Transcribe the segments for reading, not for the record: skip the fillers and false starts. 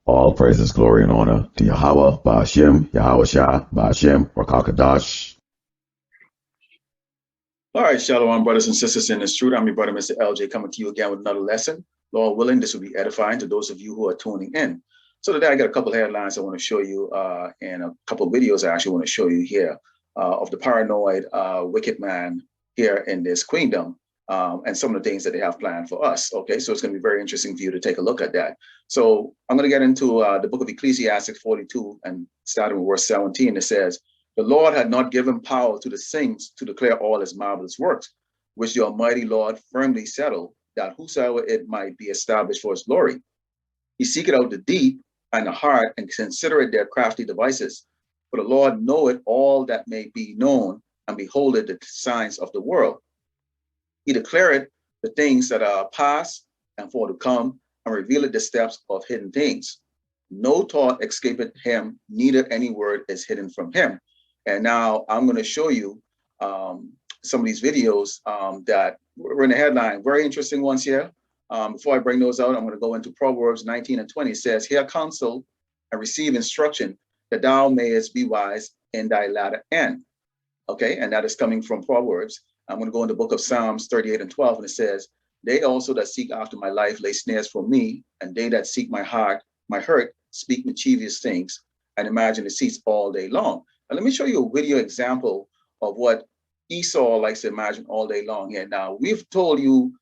All praises, glory, and honor to Yahweh, Ba'ashem, Yahawashi, Ba'ashem, Rakakadash. All right, Shalom, brothers and sisters in this truth. I'm your brother, Mr. LJ, coming to you again with another lesson. Lord willing, this will be edifying to those of you who are tuning in. So today I got a couple of headlines I want to show you and a couple of videos I actually want to show you here of the paranoid wicked man here in this queendom and some of the things that they have planned for us. Okay, so it's going to be very interesting for you to take a look at that. So I'm going to get into the book of Ecclesiastes 42 and starting with verse 17. It says, "The Lord had not given power to the saints to declare all his marvelous works, which the Almighty Lord firmly settled, that whosoever it might be established for his glory. He seeketh out the deep and the heart, and considereth their crafty devices. For the Lord knoweth all that may be known, and beholdeth the signs of the world. He declareth the things that are past and for to come, and revealeth the steps of hidden things. No thought escapeth him, neither any word is hidden from him." And now I'm going to show you some of these videos that were in the headline, very interesting ones here. Before I bring those out, I'm going to go into Proverbs 19 and 20. It says, "Hear counsel and receive instruction, that thou mayest be wise in thy latter end." Okay, and that is coming from Proverbs. I'm going to go in the book of Psalms 38 and 12, and it says, "They also that seek after my life lay snares for me, and they that seek my hurt, speak mischievous things, and imagine deceits all day long." Now, let me show you a video example of what Esau likes to imagine all day long here. Now, we've told you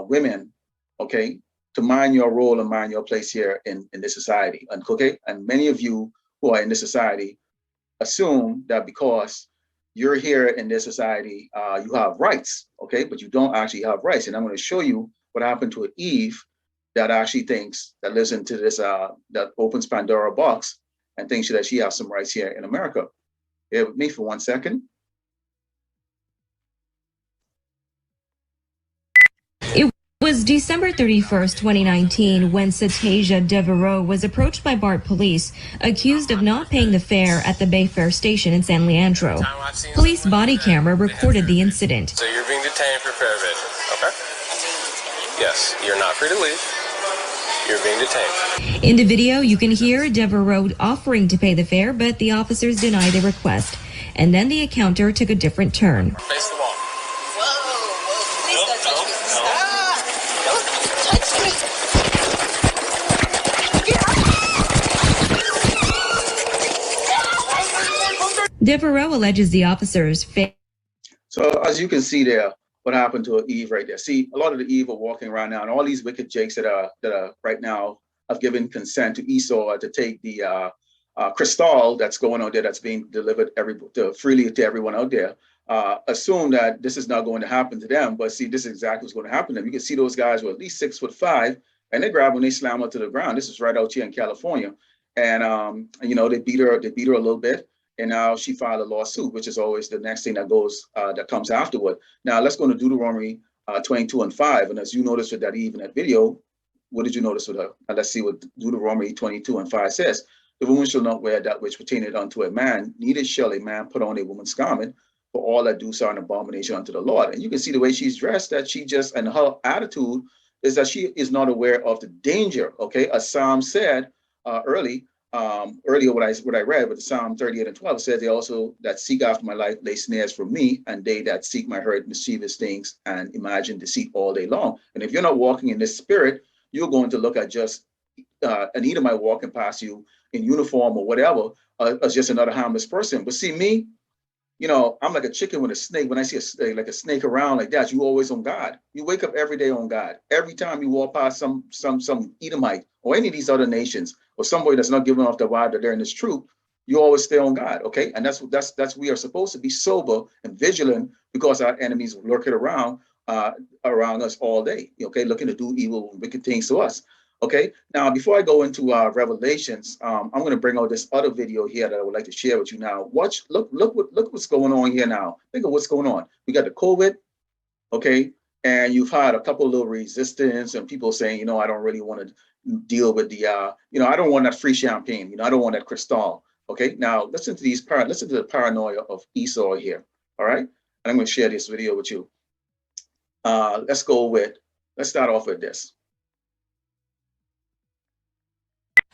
women, okay, to mind your role and mind your place here in this society. And okay, and many of you who are in this society assume that because you're here in this society, you have rights, okay, but you don't actually have rights. And I'm going to show you what happened to Eve that actually thinks, that lives into this, that opens Pandora box and thinks that she has some rights here in America. Bear with me for 1 second. It was December 31st, 2019, when Satasia Devereaux was approached by BART police, accused of not paying the fare at the Bayfair station in San Leandro. Police body camera recorded the incident. So you're being detained for fare evasion, okay? Yes, you're not free to leave. You're being detained. In the video, you can hear Devereaux offering to pay the fare, but the officers denied the request. And then the encounter took a different turn. Face the wall. Please don't touch me. Don't touch me. Devereaux alleges the officers So as you can see there, what happened to Eve right there. See, a lot of the Eve are walking around now, and all these wicked jakes that are right now have given consent to Esau to take the crystal that's going out there, that's being delivered freely to everyone out there. Assume that this is not going to happen to them, but see, this is exactly what's going to happen to them. You can see those guys were at least 6'5", and they grab when they slam her to the ground. This is right out here in California, and you know, they beat her a little bit. And now she filed a lawsuit, which is always the next thing that goes, that comes afterward. Now let's go to Deuteronomy 22 and 5. And as you noticed with that Eve in that video, what did you notice with her? Now let's see what Deuteronomy 22 and 5 says. "The woman shall not wear that which pertaineth unto a man, neither shall a man put on a woman's garment, for all that do so are an abomination unto the Lord." And you can see the way she's dressed, that she just, and her attitude is that she is not aware of the danger. Okay, as Psalm said earlier, what I read with Psalm 38 and 12 says, "They also that seek after my life lay snares for me, and they that seek my hurt mischievous things and imagine deceit all day long." And if you're not walking in this spirit, you're going to look at just an Edomite walking past you in uniform or whatever as just another harmless person. But see me, you know, I'm like a chicken with a snake. When I see like a snake around like that, you always on God. You wake up every day on God. Every time you walk past some Edomite or any of these other nations, or somebody that's not giving off the vibe that they're in this truth, you always stay on God. Okay, and that's we are supposed to be sober and vigilant, because our enemies lurking around us all day. Okay, looking to do evil, wicked things to us. Okay, now before I go into Revelations, I'm going to bring out this other video here that I would like to share with you now. Look what's going on here now. Think of what's going on. We got the COVID, okay, and you've had a couple of little resistance and people saying, you know, I don't really want to deal with the, you know, I don't want that free champagne. You know, I don't want that crystal. Okay, now listen to the paranoia of Esau here. All right, and I'm going to share this video with you. Let's start off with this.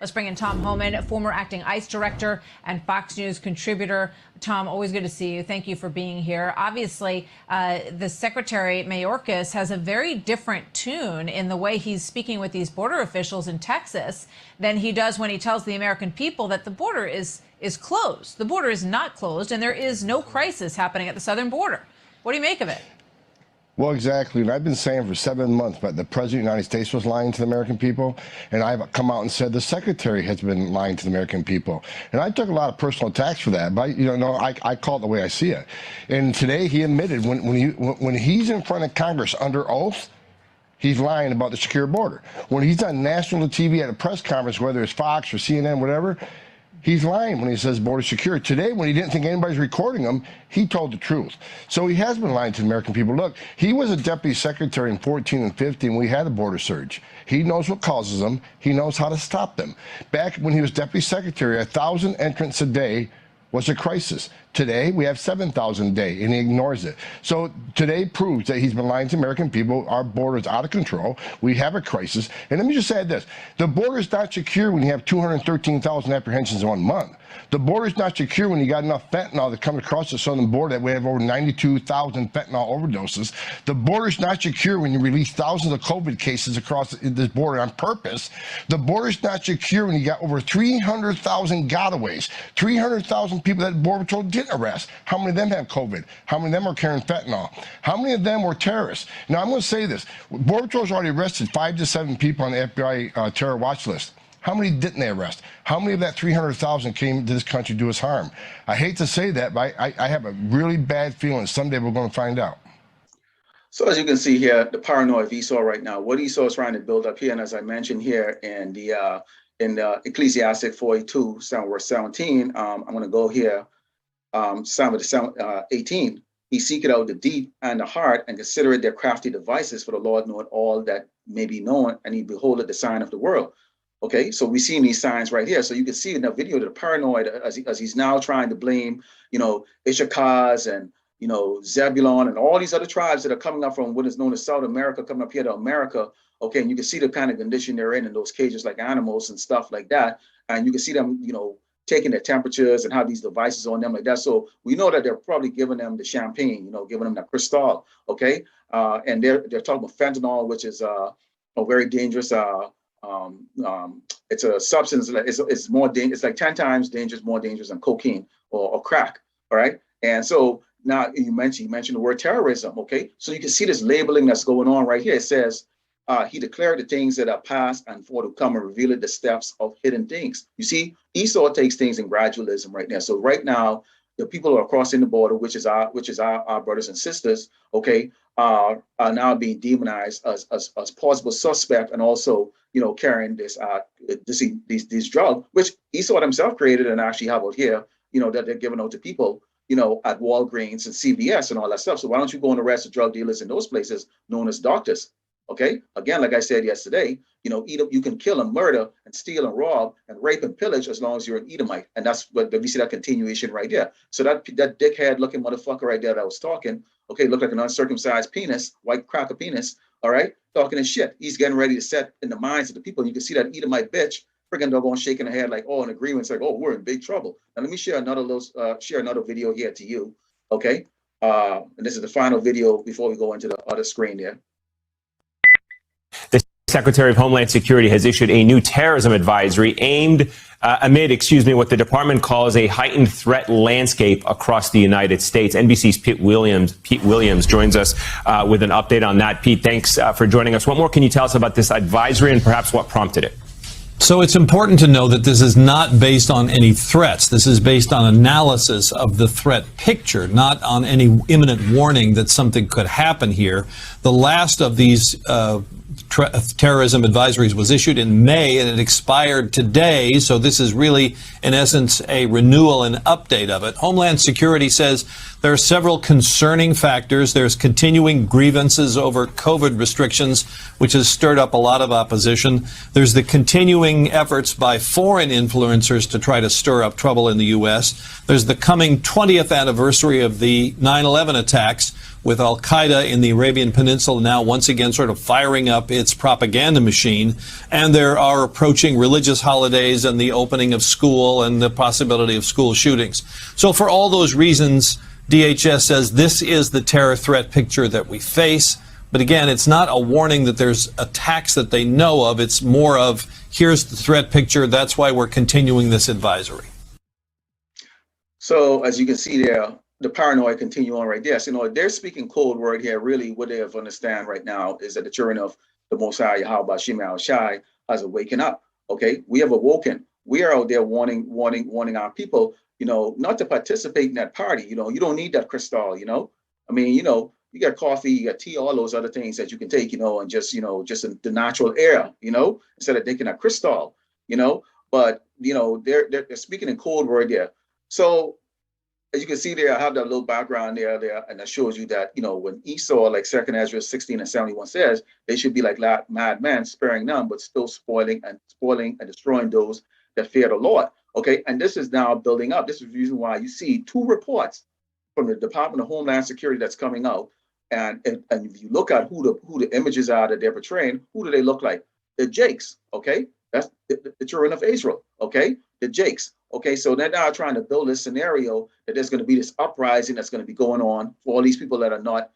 Let's bring in Tom Homan, former acting ICE director and Fox News contributor. Tom, always good to see you. Thank you for being here. Obviously, the Secretary Mayorkas has a very different tune in the way he's speaking with these border officials in Texas than he does when he tells the American people that the border is closed. The border is not closed, and there is no crisis happening at the southern border. What do you make of it? Well, exactly. And I've been saying for 7 months that the President of the United States was lying to the American people. And I've come out and said the Secretary has been lying to the American people. And I took a lot of personal attacks for that. But, I call it the way I see it. And today he admitted when he's in front of Congress under oath, he's lying about the secure border. When he's on national TV at a press conference, whether it's Fox or CNN, whatever, he's lying when he says border secure. Today, when he didn't think anybody's recording him, he told the truth. So he has been lying to the American people. Look, he was a deputy secretary in 14 and 15 when we had a border surge. He knows what causes them. He knows how to stop them. Back when he was deputy secretary, 1,000 entrants a day was a crisis. Today, we have 7,000 a day, and he ignores it. So today proves that he's been lying to American people. Our border is out of control. We have a crisis. And let me just add this. The border is not secure when you have 213,000 apprehensions in 1 month. The border is not secure when you got enough fentanyl that comes across the southern border that we have over 92,000 fentanyl overdoses. The border is not secure when you release thousands of COVID cases across this border on purpose. The border is not secure when you got over 300,000 gotaways, 300,000 people that the Border Patrol didn't arrest. How many of them have COVID? How many of them are carrying fentanyl? How many of them were terrorists? Now, I'm going to say this. Border Patrol's already arrested 5 to 7 people on the FBI terror watch list. How many didn't they arrest? How many of that 300,000 came to this country to do us harm? I hate to say that, but I have a really bad feeling someday we're going to find out. So as you can see here, the paranoia of Esau right now, what Esau is trying to build up here, and as I mentioned here in the Ecclesiastic 42, verse 17, I'm going to go here, Psalm 18. He seeketh out the deep and the heart, and considereth their crafty devices, for the Lord knoweth all that may be known, and he beholdeth the sign of the world. Okay, so we've seen these signs right here. So you can see in the video the paranoid as he's now trying to blame, Issachars and, Zebulon and all these other tribes that are coming up from what is known as South America, coming up here to America. Okay, and you can see the kind of condition they're in those cages like animals and stuff like that. And you can see them, taking their temperatures and have these devices on them like that. So we know that they're probably giving them the champagne, giving them the crystal. Okay, and they're talking about fentanyl, which is a very dangerous. It's a substance that it's more dangerous. It's like 10 times more dangerous than cocaine or crack. All right. And so now you mentioned the word terrorism. Okay. So you can see this labeling that's going on right here. It says, he declared the things that are past and for to come and reveal the steps of hidden things. You see, Esau takes things in gradualism right now. So right now, the people who are crossing the border, which is our brothers and sisters, okay, are now being demonized as possible suspect, and also carrying these drugs, which Esau himself created and actually have out here, that they're giving out to people, at Walgreens and CVS and all that stuff. So why don't you go and arrest the drug dealers in those places known as doctors? Okay, again, like I said yesterday, you can kill and murder and steal and rob and rape and pillage as long as you're an Edomite. And that's what we see, that continuation right there. So that dickhead looking motherfucker right there that was talking, okay, looked like an uncircumcised penis, white cracker penis, all right, talking his shit. He's getting ready to set in the minds of the people. And you can see that Edomite bitch, freaking doggone shaking her head like, oh, in agreement. It's like, oh, we're in big trouble. Now let me share another video here to you, okay? And this is the final video before we go into the other screen there. The Secretary of Homeland Security has issued a new terrorism advisory amid what the department calls a heightened threat landscape across the United States. NBC's Pete Williams joins us with an update on that. Pete, thanks for joining us. What more can you tell us about this advisory and perhaps what prompted it? So it's important to know that this is not based on any threats. This is based on analysis of the threat picture, not on any imminent warning that something could happen here. The last of these terrorism advisories was issued in May, and it expired today. So this is really, in essence, a renewal and update of it. Homeland Security says There are several concerning factors. There's continuing grievances over COVID restrictions, which has stirred up a lot of opposition. There's the continuing efforts by foreign influencers to try to stir up trouble in the U.S. There's the coming 20th anniversary of the 9/11 attacks, with Al-Qaeda in the Arabian Peninsula now once again sort of firing up its propaganda machine. And there are approaching religious holidays and the opening of school and the possibility of school shootings. So for all those reasons, DHS says this is the terror threat picture that we face. But again, it's not a warning that there's attacks that they know of. It's more of, here's the threat picture. That's why we're continuing this advisory. So as you can see there, the paranoia continue on right there. So, they're speaking code word here. Really, what they have understand right now is that the children of the Most High, Yahawashi, has awakened up. Okay, we have awoken. We are out there warning our people, not to participate in that party. You don't need that crystal. I mean, you got coffee, you got tea, all those other things that you can take, and just in the natural air, instead of taking a crystal, But they're speaking in code word there. So, as you can see there, I have that little background there, and that shows you that, when Esau, like 2 Ezra 16:71 says, they should be like mad men, sparing none, but still spoiling and destroying those that fear the Lord. Okay, and this is now building up. This is the reason why you see 2 reports from the Department of Homeland Security that's coming out. And if you look at who the images are that they're portraying, who do they look like? The Jakes, okay? That's the children of Israel, okay? The Jakes. Okay, so they're now trying to build this scenario that there's going to be this uprising that's going to be going on for all these people that are not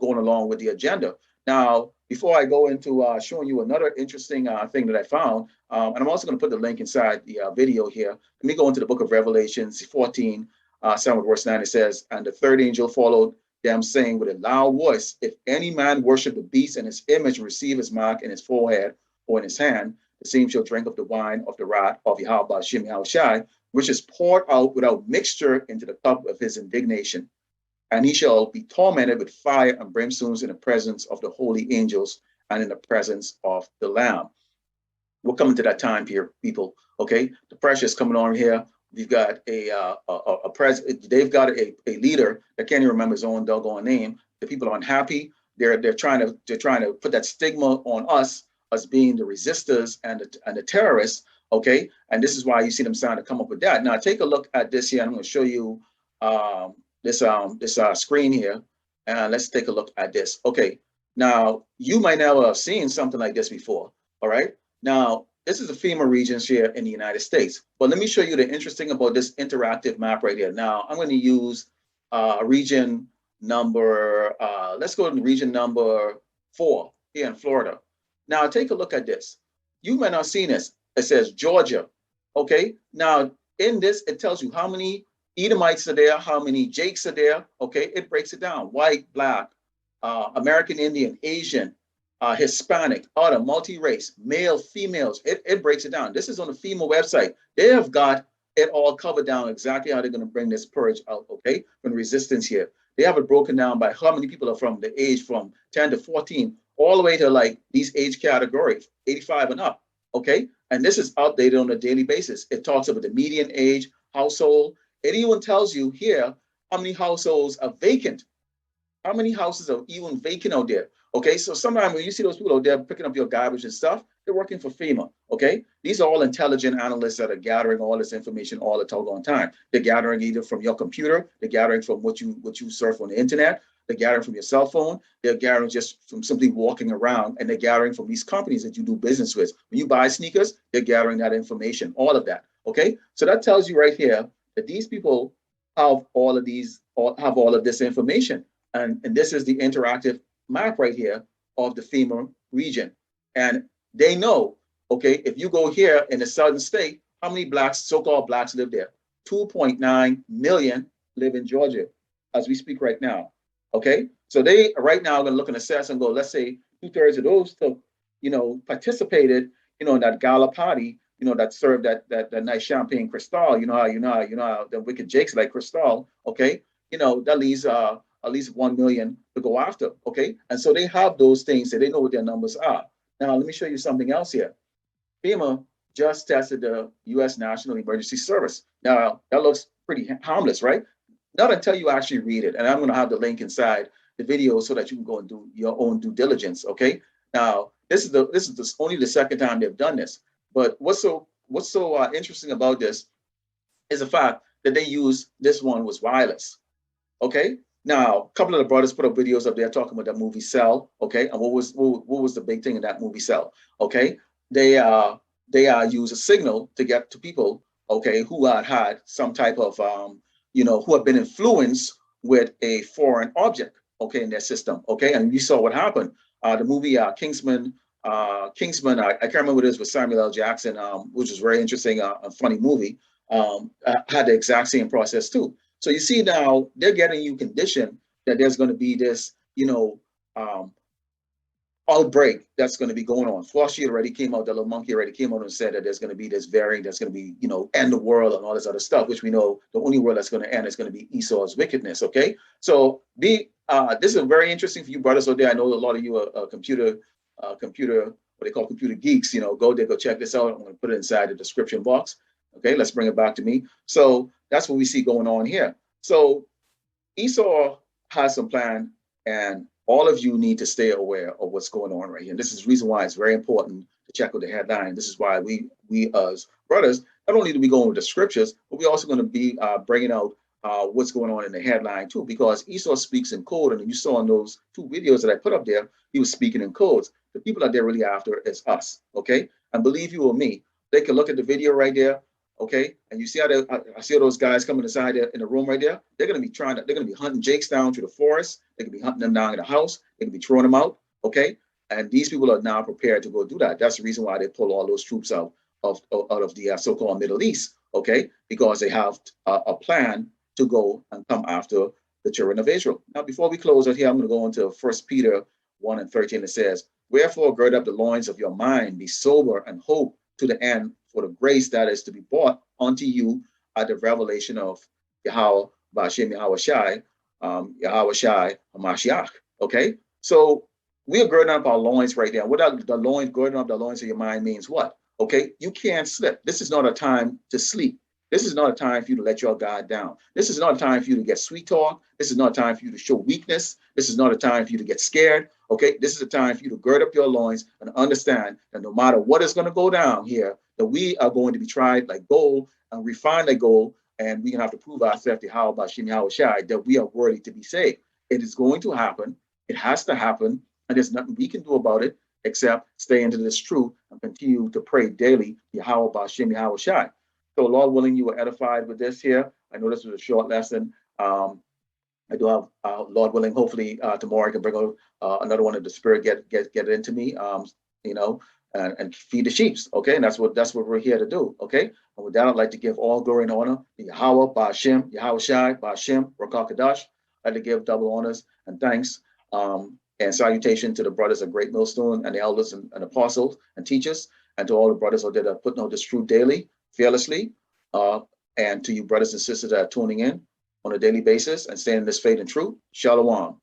going along with the agenda. Now, before I go into showing you another interesting thing that I found, and I'm also going to put the link inside the video here. Let me go into the book of Revelations 14, 7 verse 9. It says, and the third angel followed them, saying with a loud voice, if any man worship the beast and his image, receive his mark in his forehead or in his hand, the same shall drink of the wine of the wrath of Yahawashi, which is poured out without mixture into the cup of his indignation. And he shall be tormented with fire and brimstones in the presence of the holy angels and in the presence of the Lamb. We're coming to that time here, people. Okay, the pressure is coming on here. We've got a president. They've got a leader that can't even remember his own doggone name. The people are unhappy. They're trying to put that stigma on us as being the resistors and the terrorists. Okay, and this is why you see them starting to come up with that. Now take a look at this here. I'm going to show you this screen here, and let's take a look at this. Okay, now you might never have seen something like this before. All right, now this is the FEMA regions here in the United States. But let me show you the interesting about this interactive map right here. Now I'm going to use region number. Let's go to region number 4 here in Florida. Now take a look at this. You might not have seen this. It says Georgia. Okay. Now in this, it tells you how many Edomites are there, how many Jakes are there. Okay. It breaks it down. White, black, American Indian, Asian, Hispanic, other, multi-race, male, females. It breaks it down. This is on the FEMA website. They have got it all covered down exactly how they're going to bring this purge out. Okay. From resistance here. They have it broken down by how many people are from the age from 10 to 14, all the way to like these age categories, 85 and up. Okay. And this is updated on a daily basis. It talks about the median age, household. It even tells you here how many households are vacant. How many houses are even vacant out there? Okay, so sometimes when you see those people out there picking up your garbage and stuff, they're working for FEMA. Okay, these are all intelligent analysts that are gathering all this information all the doggone time. They're gathering either from your computer, they're gathering from what you surf on the internet, they're gathering from your cell phone, they're gathering just from simply walking around, and they're gathering from these companies that you do business with. When you buy sneakers, they're gathering that information, all of that. Okay, so that tells you right here that these people have all of this information, and this is the interactive map right here of the FEMA region, and they know. Okay, if you go here in the southern state, how many blacks, so-called blacks, live there? 2.9 million live in Georgia as we speak right now. Okay, so they right now are going to look and assess and go, let's say 2/3 of those, participated, in that gala party, that served that nice champagne Cristal. You know how the wicked Jakes like Cristal. Okay, that leaves at least 1 million to go after. Okay, and so they have those things, so they know what their numbers are. Now let me show you something else here. FEMA just tested the U.S. National Emergency Service. Now that looks pretty harmless, right? not until you actually read it. And I'm going to have the link inside the video so that you can go and do your own due diligence. Okay. Now, this is only the second time they've done this. But what's so interesting about this is the fact that they use this one was wireless. Okay. Now, a couple of the brothers put up videos up there talking about that movie Cell. Okay. And what was the big thing in that movie Cell? Okay. They use a signal to get to people, okay, who had some type of who have been influenced with a foreign object, okay, in their system. Okay. And you saw what happened. The movie Kingsman, I can't remember what it is with Samuel L. Jackson, which was very interesting, a funny movie, had the exact same process too. So you see now they're getting you conditioned that there's going to be this, outbreak that's going to be going on. Floshy already came out, the little monkey already came out and said that there's going to be this variant that's going to be, end the world and all this other stuff, which we know the only world that's going to end is going to be Esau's wickedness. Okay. So this is very interesting for you brothers out there. I know a lot of you are computer, what they call computer geeks, go there, go check this out. I'm going to put it inside the description box. Okay. Let's bring it back to me. So that's what we see going on here. So Esau has some plan, and all of you need to stay aware of what's going on right here. And this is the reason why it's very important to check out the headline. This is why we as brothers, not only do we go with the scriptures, but we're also going to be bringing out what's going on in the headline too, because Esau speaks in code. And you saw in those 2 videos that I put up there, he was speaking in codes. The people that they're really after is us, okay? And believe you or me, they can look at the video right there, okay? And you see how I see those guys coming inside there in the room right there. They're going to be hunting Jakes down through the forest. They can be hunting them down in the house. They can be throwing them out, okay? And these people are now prepared to go do that. That's the reason why they pull all those troops out of the so-called Middle East, okay? Because they have a plan to go and come after the children of Israel. Now, before we close out here, I'm going to go into 1 Peter 1:13. It says, "Wherefore gird up the loins of your mind, be sober and hope to the end for the grace that is to be brought unto you at the revelation of Yahweh, Ba'ashem Yahawashi, Yahawashi, Hamashiach." Okay, so we are girding up our loins right there. What the loins, girding up the loins of your mind means what? Okay, you can't slip. This is not a time to sleep. This is not a time for you to let your guard down. This is not a time for you to get sweet talk. This is not a time for you to show weakness. This is not a time for you to get scared. Okay, this is a time for you to gird up your loins and understand that no matter what is going to go down here, that we are going to be tried like gold and refined like gold, and we're going to have to prove ourselves to how about Shem Yahawashi that we are worthy to be saved. It is going to happen. It has to happen, and there's nothing we can do about it except stay into this truth and continue to pray daily, Yahweh Ba'ashem Yahawashi. So Lord willing, you were edified with this here. I know this was a short lesson. I do have, Lord willing, hopefully tomorrow I can bring out another one of the Spirit get it into me, and feed the sheep. Okay, and that's what we're here to do. Okay, and with that, I'd like to give all glory and honor to Yahweh, Ba'ashem, Yahawashi, Ba'ashem, Rakakadash. I'd like to give double honors and thanks and salutation to the brothers of Great Millstone and the elders and apostles and teachers, and to all the brothers out there that are putting out this truth daily, fearlessly, and to you brothers and sisters that are tuning in on a daily basis and staying in this faith and truth. Shalom.